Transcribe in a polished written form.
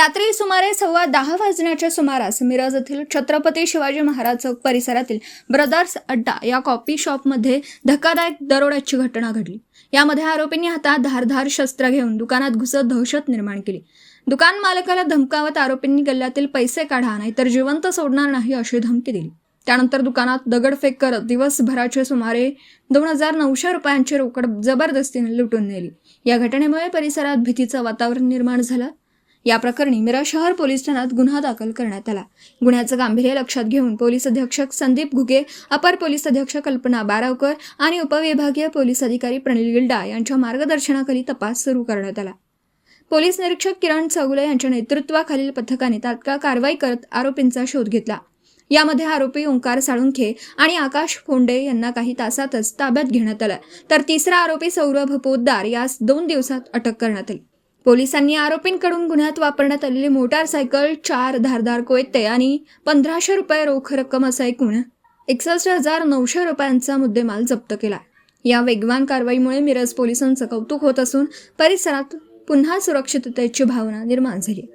रात्री सुमारे 10:15 वाजण्याच्या सुमारास मिरज येथील छत्रपती शिवाजी महाराज चौक परिसरातील ब्रदर्स अड्डा या कॉफी शॉपमध्ये धक्कादायक दरोड्याची घटना घडली। यामध्ये आरोपींनी हातात धारदार शस्त्र घेऊन दुकानात घुसत दहशत निर्माण केली। दुकान मालकाला धमकावत आरोपींनी गल्ल्यातील पैसे काढा नाहीतर जिवंत सोडणार नाही अशी धमकी दिली। त्यानंतर दुकानात दगडफेक करत दिवसभराचे सुमारे 2,900 रुपयांची रोकड जबरदस्तीने लुटून नेली। या घटनेमुळे परिसरात भीतीचं वातावरण निर्माण झालं। या प्रकरणी मिरज शहर पोलीस ठाण्यात गुन्हा दाखल करण्यात आला। गुन्ह्याचं गांभीर्य लक्षात घेऊन पोलीस अधीक्षक संदीप घुगे, अपर पोलीस अधीक्षक कल्पना बारावकर आणि उपविभागीय पोलीस अधिकारी प्रणिल गिल्डा यांच्या मार्गदर्शनाखाली तपास सुरू करण्यात आला। पोलीस निरीक्षक किरण चौगुले यांच्या नेतृत्वाखालील पथकाने तात्काळ कारवाई करत आरोपींचा शोध घेतला। यामध्ये आरोपी ओंकार साळुंखे आणि आकाश फोंडे यांना काही तासातच ताब्यात घेण्यात आलं, तर तिसरा आरोपी सौरभ पोद्दार यास 2 दिवसात अटक करण्यात आली। पोलिसांनी आरोपींकडून गुन्ह्यात वापरण्यात आलेली मोटारसायकल, 4 धारदार कोयते आणि 1,500 रुपये रोख रक्कम असा एकूण 61,900 रुपयांचा मुद्देमाल जप्त केला। या वेगवान कारवाईमुळे मिरज पोलिसांचं कौतुक होत असून परिसरात पुन्हा सुरक्षिततेची भावना निर्माण झाली।